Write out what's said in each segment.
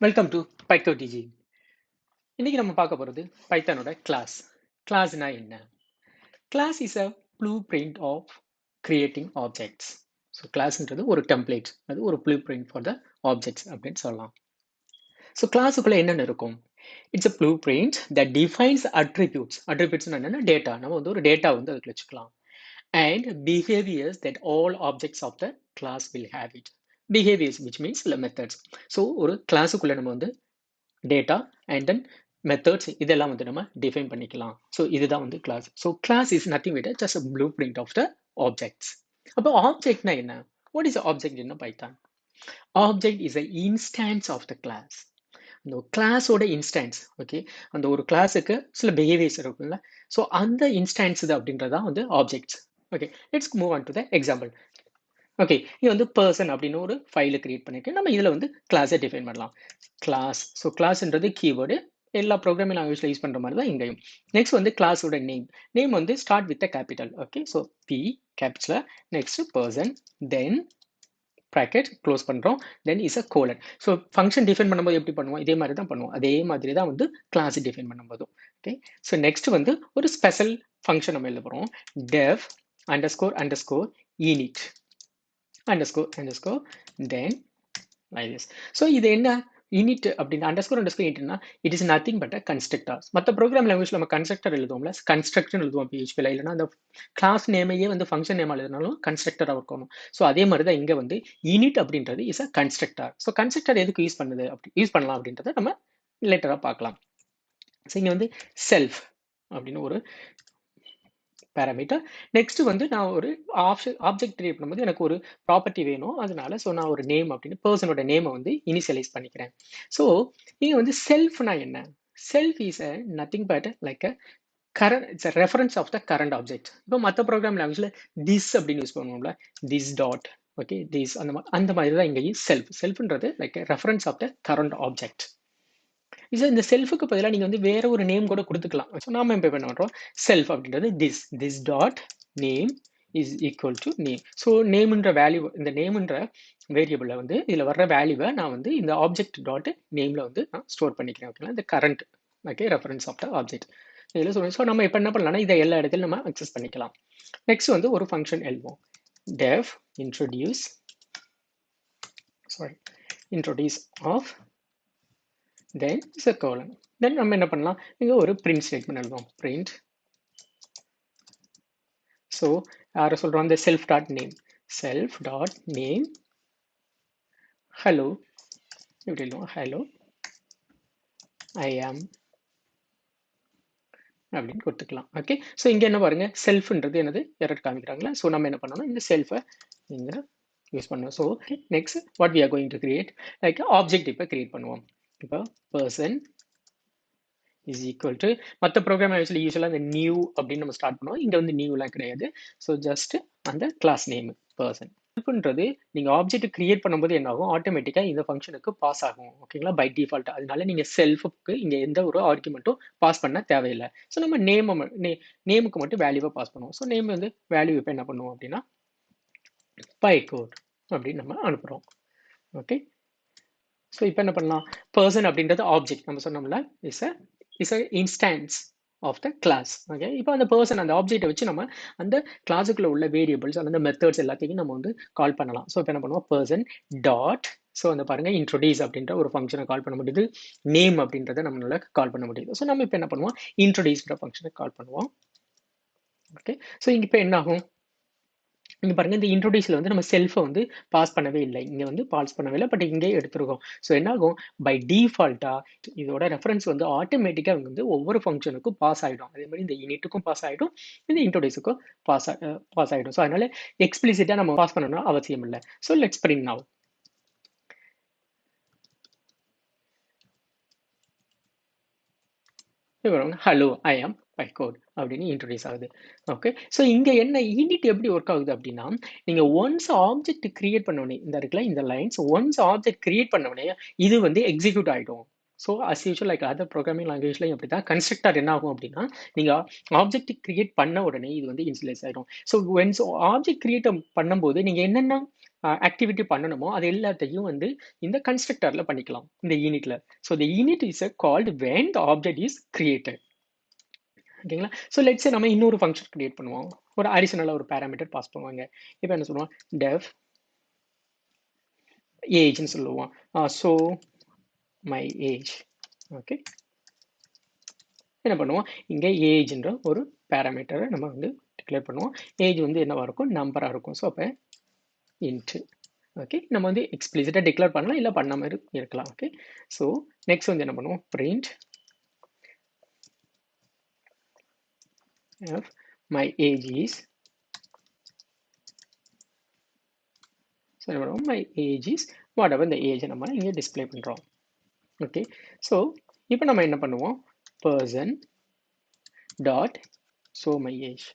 Welcome to பைத்தோ டிஜி. இன்னைக்கு நம்ம பார்க்க போகிறது பைத்தானோட கிளாஸ். கிளாஸ்னா என்ன? Class is a blueprint of creating objects. So கிளாஸ்ன்றது ஒரு டெம்ப்ளேட், அது ஒரு blueprint for the objects அப்படின்னு சொல்லலாம். ஸோ கிளாஸுக்குள்ள என்னென்ன இருக்கும்? It's a blueprint that defines attributes. Attributes என்னன்னா டேட்டா. நம்ம வந்து ஒரு டேட்டா வந்து அதுக்கு வச்சுக்கலாம். And behaviors that all objects of the class will have it. Behaviors, which means the methods. So ஒரு கிளாஸுக்குள்ள நம்ம வந்து டேட்டா அண்ட் தென் மெத்தட்ஸ் இதெல்லாம் வந்து நம்ம டிஃபைன் பண்ணிக்கலாம். ஸோ இதுதான் வந்து class. So class is nothing but just blueprint of the objects. அப்போ ஆப்ஜெக்ட்னா என்ன? What is object in Python? Object is a instance of the class. அந்த கிளாஸோட இன்ஸ்டான்ஸ். ஓகே, அந்த ஒரு கிளாஸுக்கு சில பிஹேவியர்ஸ் இருக்கும்ல, ஸோ அந்த இன்ஸ்டான்ஸ் இது அப்படின்றதான் வந்து objects. Okay, let's move on to the example. Okay, இது வந்து பர்சன் அப்படின்னு ஒரு ஃபைலை கிரியேட் பண்ணிருக்கேன். நம்ம இதில் வந்து கிளாஸை டிஃபைன் பண்ணலாம். கிளாஸ். ஸோ கிளாஸ்ன்றது கீவேர்டு. எல்லா ப்ரோக்ராமிங் லாங்குவேஜ்ல யூஸ் பண்ற மாதிரி தான் இங்கேயும். நெக்ஸ்ட் வந்து கிளாஸோட நேம். நேம் வந்து start with capital. Okay, so P capital, next person, then bracket close பண்றோம், then is a colon. So function define பண்ணும்போது எப்படி பண்ணுவோம்? இதே மாதிரி தான் பண்ணுவோம். அதே மாதிரி தான் வந்து கிளாஸ் டிஃபைன் பண்ணும்போதும். ஓகே, ஸோ நெக்ஸ்ட் வந்து ஒரு ஸ்பெஷல் ஃபங்க்ஷன் நம்ம எழுத போகிறோம். Def underscore init underscore then like this. So இது என்ன? init அப்படின்னா underscore initனா it is nothing but a constructor. மற்ற ப்ரோக்ராம் லாங்குவேஜ்ல நம்ம கன்ஸ்ட்ரக்டர் எழுதுவோம்ல, கன்ஸ்ட்ரக்டர் எழுதுவோம் PHP-ல, இல்லைன்னா அந்த கிளாஸ் நேமையே வந்து ஃபங்க்ஷன் நேம் எழுதினாலும் கன்ஸ்ட்ரக்டராக இருக்கணும். ஸோ அதே மாதிரி தான் இங்கே வந்து init அப்படின்றது is a constructor. So constructor எதுக்கு யூஸ் பண்ணுது, அப்படி யூஸ் பண்ணலாம் அப்படின்றத நம்ம லேட்டராக பார்க்கலாம். ஸோ இங்கே வந்து செல்ஃப் அப்படின்னு ஒரு பேராமீட்டர். நெக்ஸ்ட் வந்து நான் ஒரு ஆப்ஜெக்ட் கிரியேட் பண்ணும்போது எனக்கு ஒரு ப்ராப்பர்ட்டி வேணும். அதனால ஸோ நான் ஒரு நேம் அப்படின்னு பர்சனோட நேமை வந்து இனிஷியலைஸ் பண்ணிக்கிறேன். ஸோ இங்க வந்து செல்ஃப்னா என்ன? Self is a nothing but like a current, it's a reference of the current object. இப்போ மற்ற ப்ரோக்ராம் லாங்குவேஜ்ல திஸ் அப்படின்னு யூஸ் பண்ணுவோம்ல, திஸ் டாட், ஓகே, திஸ் அந்த மாதிரி தான் இங்கேயும் செல்ஃப். செல்ஃப்ன்றது like reference of the current object. இந்த செல்ஃபுக்கு பதிலாக நீங்க வந்து வேற ஒரு நேம் கூட கொடுத்துக்கலாம். ஸோ நாம இப்போ என்ன பண்றோம்? செல்ஃப் அப்படின்றது this dot name is equal to name. So நேம்ன்ற வேல்யூ, இந்த நேம்ன்ற வேரியபிள வந்து இதுல வர்ற வேல்யூவை நான் வந்து இந்த ஆப்ஜெக்ட் டாட் நேம்ல வந்து நான் ஸ்டோர் பண்ணிக்கிறேன். ஓகேங்களா, இந்த current, okay, reference of the object இதில் சொல்லுவோம். ஸோ நம்ம இப்போ என்ன பண்ணலாம்னா இதை எல்லா இடத்துலையும் நம்ம அக்சஸ் பண்ணிக்கலாம். நெக்ஸ்ட் வந்து ஒரு ஃபங்க்ஷன் எழுதுவோம். Def introduce of then is a colon. Then நம்ம என்ன பண்ணலாம்? இங்க ஒரு print statement எழுதுவோம். print. So யாரை சொல்றோம்? அந்த self dot name. self dot name hello. இப்படி எழுதுவோம். hello I am அப்படின்னு கொடுத்துக்கலாம். ஓகே, ஸோ இங்க என்ன பாருங்க, செல்ஃப்ன்றது என்னது எரர் காமிக்கிறாங்களா? ஸோ நம்ம என்ன பண்ணணும்? இந்த செல்ஃபை இங்க யூஸ் பண்ணுவோம். So next what we are going to create, like object இப்போ கிரியேட் பண்ணுவோம். இப்போ பர்சன் is equal to, மற்ற ப்ரோக்ராம் லாங்குவேஜ்ல யூஸ்வலாக இந்த நியூ அப்படின்னு நம்ம ஸ்டார்ட் பண்ணுவோம். இங்கே வந்து நியூலாம் கிடையாது. ஸோ ஜஸ்ட் அந்த கிளாஸ் நேம் பர்சன். செல்ஃப்ன்றது நீங்கள் ஆப்ஜெக்ட் கிரியேட் பண்ணும்போது என்ன ஆகும்? ஆட்டோமேட்டிக்காக இந்த ஃபங்க்ஷனுக்கு பாஸ் ஆகும். ஓகேங்களா, பை டிஃபால்ட். அதனால நீங்கள் செல்ஃபுக்கு இங்கே எந்த ஒரு ஆர்குமெண்ட்டும் பாஸ் பண்ண தேவையில்லை. ஸோ நம்ம நேமுக்கு மட்டும் வேல்யூவை பாஸ் பண்ணுவோம். ஸோ நேம் வந்து வேல்யூ இப்போ என்ன பண்ணுவோம் அப்படின்னா பைகோட் அப்படின்னு நம்ம அனுப்புகிறோம். ஓகே, ஸோ இப்போ என்ன பண்ணலாம்? பர்சன் அப்படின்றது ஆப்ஜெக்ட் நம்ம சொன்னோம்ல, is a instance of the class. Okay, இப்போ அந்த பர்சன் அந்த ஆப்ஜெக்டை வச்சு நம்ம அந்த கிளாஸுக்குள்ள உள்ள வேரியபிள்ஸ் அந்த மெத்தட்ஸ் எல்லாத்தையும் நம்ம வந்து கால் பண்ணலாம். ஸோ இப்போ என்ன பண்ணுவோம்? பர்சன் டாட், ஸோ அந்த பாருங்க இன்ட்ரோடியூஸ் அப்படின்ற ஒரு ஃபங்க்ஷனை கால் பண்ண முடியுது. நேம் அப்படின்றத நம்மளால கால் பண்ண முடியுது. ஸோ நம்ம இப்போ என்ன பண்ணுவோம்? இன்ட்ரோடியூஸ்ன்ற ஃபங்க்ஷனை கால் பண்ணுவோம். ஓகே, ஸோ இங்கே இப்போ என்ன ஆகும்? இங்க பாருங்க, இந்த இன்ட்ரோடியூஸ்ல வந்து நம்ம செல்ஃபை வந்து பாஸ் பண்ணவே இல்லை. இங்க வந்து பாஸ் பண்ணவே இல்லை, பட் இங்கே எடுத்துருக்கோம். ஸோ என்ன ஆகும்? பை டிஃபால்ட்டா இதோட ரெஃபரன்ஸ் வந்து ஆட்டோமேட்டிக்கா வந்து ஒவ்வொரு ஃபங்க்ஷனுக்கும் பாஸ் ஆகிடும். அதே மாதிரி இந்த யூனிட்டுக்கும் பாஸ் ஆகிடும், இந்த இன்ட்ரோடியூஸுக்கும் பாஸ் ஆகிடும். ஸோ அதனால எக்ஸ்பிளிசிட்டா நம்ம பாஸ் பண்ணணும்னு அவசியம் இல்லை. So let's print now. Hello ஐ ஆம் பைகோட் அப்படின்னு இன்ட்ரோடியூஸ் ஆகுது. ஓகே, ஸோ இங்க என்ன யூனிட் எப்படி ஒர்க் ஆகுது அப்படின்னா, நீங்க ஒன்ஸ் ஆப்ஜெக்ட் கிரியேட் பண்ணோடனே இந்த இருக்குல்ல இந்த லைன்ஸ், ஒன்ஸ் ஆப்ஜெக்ட் கிரியேட் பண்ணோடனே இது வந்து எக்ஸிக்யூட் ஆகிடும். So as usual like other programming லாங்குவேஜ்லையும் அப்படி தான். கன்ஸ்ட்ரக்டர் என்ன ஆகும் அப்படின்னா, நீங்க ஆப்ஜெக்ட் கிரியேட் பண்ண உடனே இது வந்து இன்ஸ்லைஸ் ஆகிடும். ஸோ ஒன்ஸ் ஆப்ஜெக்ட் கிரியேட் பண்ணும்போது நீங்க என்னென்ன ஆக்டிவிட்டி பண்ணணுமோ அது எல்லாத்தையும் வந்து இந்த கன்ஸ்ட்ரக்டர்ல பண்ணிக்கலாம் இந்த யூனிட்ல. So the unit is called when the object is created. ஓகேங்களா? ஸோ லெட்ஸ் சே நம்ம இன்னொரு ஃபங்க்ஷன் கிரியேட் பண்ணுவோம். ஒரு அடிஷனலா ஒரு பேராமீட்டர் பாஸ் பண்ணுவாங்க. இப்போ என்ன சொல்லுவோம்? டெஃப் ஏஜ்னு சொல்லுவோம். So my age. ஓகே. என்ன பண்ணுவோம்? இங்க ஏஜ்ன்ற ஒரு பேராமீட்டரை நம்ம வந்து டிக்ளேர் பண்ணுவோம். ஏஜ் வந்து என்னவா இருக்கும்? நம்பரா இருக்கும். ஸோ அப்போ இன்ட். ஓகே. நம்ம வந்து எக்ஸ்பிளிசிட்டா டிக்ளேர் பண்ணலாம், இல்ல பண்ணாம இருக்கலாம். ஓகே. ஸோ நெக்ஸ்ட் வந்து என்ன பண்ணுவோம்? Print f my age is. So என்ன பண்ணுவோம்? my age is whatever the age நம்ம இங்கே டிஸ்பிளே பண்றோம். ஓகே. ஸோ இப்போ நம்ம என்ன பண்ணுவோம்? person dot show my age.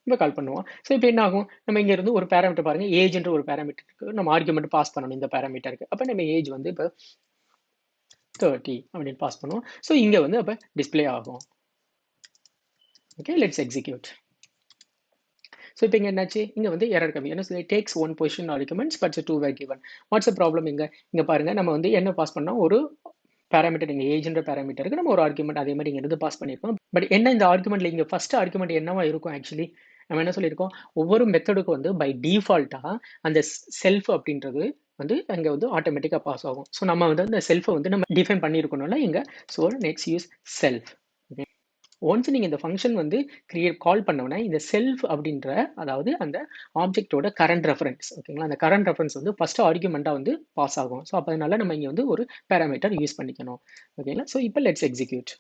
இப்போ கால் பண்ணுவோம். ஸோ இப்போ என்ன ஆகும்? நம்ம இங்க இருந்து ஒரு பேராமீட்டர் பாருங்க, ஏஜ்ன்ற ஒரு பேராமீட்டருக்கு நம்ம ஆர்குமெண்ட் பாஸ் பண்ணணும் இந்த பேராமீட்டருக்கு. அப்போ நம்ம ஏஜ் வந்து இப்போ 30 அப்படின்னு பாஸ் பண்ணுவோம். ஸோ இங்க வந்து அப்போ டிஸ்பிளே ஆகும். ஓகே. Let's execute. ஸோ இப்போ இங்கே என்னாச்சு? இங்கே வந்து எரர் கம்மி. என்ன சொல்லி takes one position arguments but 2 were given. What's a problem? இங்கே பாருங்க, நம்ம வந்து என்ன பாஸ் பண்ணோம்? ஒரு பேராமீட்டர் இங்கே ஏஜ்ன்ற பேராமீட்டருக்கு நம்ம ஒரு ஆர்குமெண்ட் அதே மாதிரி இங்கே இருந்து பாஸ் பண்ணியிருக்கோம். பட் என்ன இந்த ஆர்குமெண்ட்ல இங்கே ஃபர்ஸ்ட் ஆர்குமெண்ட் என்னவா இருக்கும்? ஆக்சுவலி நம்ம என்ன சொல்லியிருக்கோம்? ஒவ்வொரு மெத்தடுக்கும் வந்து பை டிஃபால்ட்டா அந்த செல்ஃப் அப்படின்றது வந்து அங்கே வந்து ஆட்டோமேட்டிக்காக பாஸ் ஆகும். ஸோ நம்ம வந்து அந்த செல்ஃபை வந்து நம்ம டிஃபைன் பண்ணியிருக்கணும்ல இங்கே. So next use self. Once நீங்கள் இந்த ஃபங்க்ஷன் வந்து கால் பண்ணோன்னா இந்த செல்ஃப் அப்படின்ற அதாவது அந்த ஆப்ஜெக்டோட கரண்ட் ரெஃபரன்ஸ். ஓகேங்களா? அந்த கரண்ட் ரெஃபரன்ஸ் வந்து ஃபர்ஸ்ட் ஆர்குமெண்ட்டாக வந்து பாஸ் ஆகும். ஸோ அப்போ அதனால நம்ம இங்கே வந்து ஒரு பேராமீட்டர் யூஸ் பண்ணிக்கணும். ஓகேங்களா? ஸோ இப்போ லெட்ஸ் எக்ஸிக்யூட்.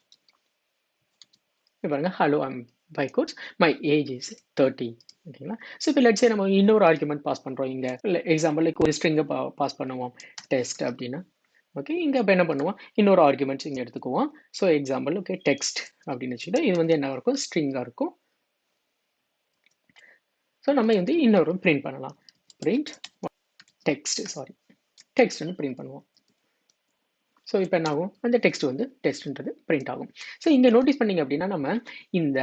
பாருங்க, hello I'm by codes my age is 30. ஓகேங்களா? ஸோ இப்போ லெட்ஸ் நம்ம இன்னொரு ஆர்குமெண்ட் பாஸ் பண்ணுறோம். இங்கே எக்ஸாம்பிள் ஒரு ஸ்ட்ரிங்கை பாஸ் பண்ணுவோம், டெஸ்ட் அப்படின்னா. ஓகே. இங்கே இப்போ என்ன பண்ணுவோம்? இன்னொரு ஆர்குமெண்ட்ஸ் இங்கே எடுத்துக்குவோம். ஸோ எக்ஸாம்பிள் ஓகே டெக்ஸ்ட் அப்படின்னு வச்சுக்கிட்டு இது வந்து என்ன இருக்கும்? ஸ்ட்ரிங்காக இருக்கும். ஸோ நம்ம வந்து இன்னொரு பிரிண்ட் பண்ணலாம். பிரிண்ட் டெக்ஸ்ட், சாரி டெக்ஸ்ட்னு பிரிண்ட் பண்ணுவோம். ஸோ இப்போ என்ன ஆகும்? அந்த டெக்ஸ்ட் வந்து டெஸ்ட்ன்றது பிரிண்ட் ஆகும். ஸோ இங்கே நோட்டீஸ் பண்ணீங்க அப்படின்னா நம்ம இந்த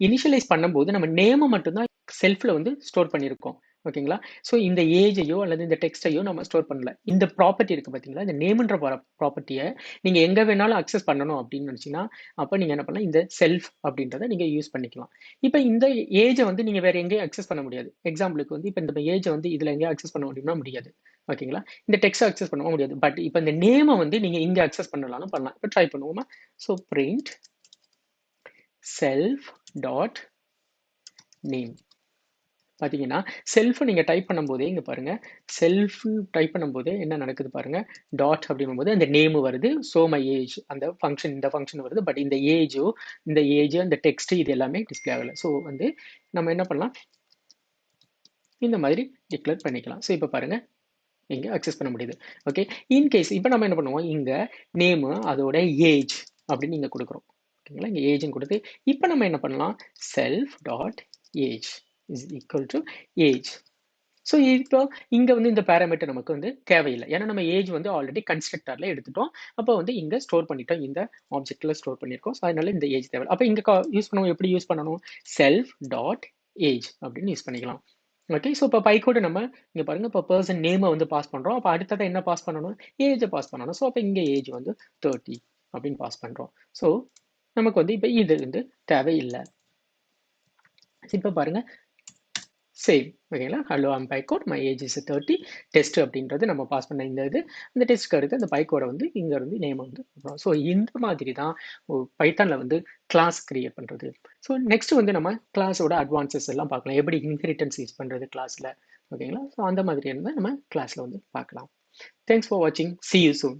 இனிஷியலைஸ் பண்ணும்போது நம்ம நேமை மட்டும்தான் செல்ஃபில் வந்து ஸ்டோர் பண்ணியிருக்கோம். ஓகேங்களா? ஸோ இந்த ஏஜையோ அல்லது இந்த டெக்ஸ்டையோ நம்ம ஸ்டோர் பண்ணல. இந்த ப்ராப்பர்ட்டி இருக்குது பார்த்தீங்களா? இந்த நேம்ன்ற ப்ராப்பர்ட்டியை நீங்கள் எங்கே வேணாலும் அக்சஸ் பண்ணணும் அப்படின்னு நினச்சிங்கன்னா அப்போ நீங்கள் என்ன பண்ணலாம்? இந்த செல்ஃப் அப்படின்றத நீங்கள் யூஸ் பண்ணிக்கலாம். இப்போ இந்த ஏஜை வந்து நீங்கள் வேறு எங்கேயும் அக்சஸ் பண்ண முடியாது. எக்ஸாம்பிளுக்கு வந்து இப்போ இந்த ஏஜை வந்து இதில் எங்கேயும் அக்சஸ் பண்ண முடியும்னா முடியாது. ஓகேங்களா? இந்த டெக்ஸ்ட் அக்சஸ் பண்ணவும் முடியாது. பட் இப்போ இந்த நேமை வந்து நீங்கள் இங்கே அக்சஸ் பண்ணலாம்னு பண்ணலாம். இப்போ ட்ரை பண்ணுவோமா? So print self dot name. பார்த்தீங்கன்னா செல்ஃப் நீங்கள் டைப் பண்ணும்போதே இங்கே பாருங்க, செல்ஃப் டைப் பண்ணும்போதே என்ன நடக்குது பாருங்க, டாட் அப்படிங்கும்போது அந்த நேம் வருது. ஸோ மை ஏஜ் அந்த ஃபங்க்ஷன் இந்த ஃபங்க்ஷன் வருது. பட் இந்த ஏஜ் அந்த டெக்ஸ்ட் இது எல்லாமே டிஸ்பிளே ஆகலை. ஸோ வந்து நம்ம என்ன பண்ணலாம்? இந்த மாதிரி டிக்ளேர் பண்ணிக்கலாம். ஸோ இப்போ பாருங்க இங்கே அக்சஸ் பண்ண முடியுது. ஓகே. இன்கேஸ் இப்போ நம்ம என்ன பண்ணுவோம்? இங்கே நேமு அதோட ஏஜ் அப்படின்னு இங்கே கொடுக்குறோம். ஓகேங்களா? இங்கே ஏஜ்னு கொடுத்து இப்போ நம்ம என்ன பண்ணலாம்? Self dot age is equal to age. So இப்போ இங்கே வந்து இந்த பேராமீட்டர் நமக்கு வந்து தேவையில்லை. ஏன்னா நம்ம ஏஜ் வந்து ஆல்ரெடி கன்ஸ்ட்ரக்டரில் எடுத்துட்டோம். அப்போ வந்து இங்கே ஸ்டோர் பண்ணிட்டோம், இந்த ஆப்ஜெக்டில் ஸ்டோர் பண்ணியிருக்கோம். ஸோ அதனால இந்த ஏஜ் தேவை. அப்போ இங்கே யூஸ் பண்ணுவோம். எப்படி யூஸ் பண்ணணும்? செல்ஃப் டாட் ஏஜ் அப்படின்னு யூஸ் பண்ணிக்கலாம். ஓகே. ஸோ இப்போ பைக்கோடு நம்ம இங்கே பாருங்க, இப்போ பர்சன் நேமை வந்து பாஸ் பண்ணுறோம். அப்போ அடுத்ததை என்ன பாஸ் பண்ணணும்? ஏஜை பாஸ் பண்ணணும். ஸோ அப்போ இங்கே ஏஜ் வந்து 30 அப்படின்னு பாஸ் பண்ணுறோம். ஸோ நமக்கு வந்து இப்போ இது வந்து தேவையில்லை. இப்போ பாருங்க சேம். ஓகேங்களா? ஹலோ ஐம் பைக்கோட் மை ஏஜ் இஸ் 30. டெஸ்ட் அப்படின்றது நம்ம பாஸ் பண்ண இந்த இது அந்த டெஸ்ட்க்கு அடுத்து அந்த பைக்கோட வந்து இங்கே இருந்து நேம் வந்து. ஸோ இந்த மாதிரி தான் பைத்தானில் வந்து கிளாஸ் கிரியேட் பண்ணுறது. ஸோ நெக்ஸ்ட் வந்து நம்ம கிளாஸோட அட்வான்சஸ் எல்லாம் பார்க்கலாம். எப்படி இன்ஹெரிட்டன்ஸ் யூஸ் பண்ணுறது கிளாஸில். ஓகேங்களா? ஸோ அந்த மாதிரி இருந்தால் நம்ம கிளாஸில் வந்து பார்க்கலாம். தேங்க்ஸ் ஃபார் வாட்சிங். See you soon.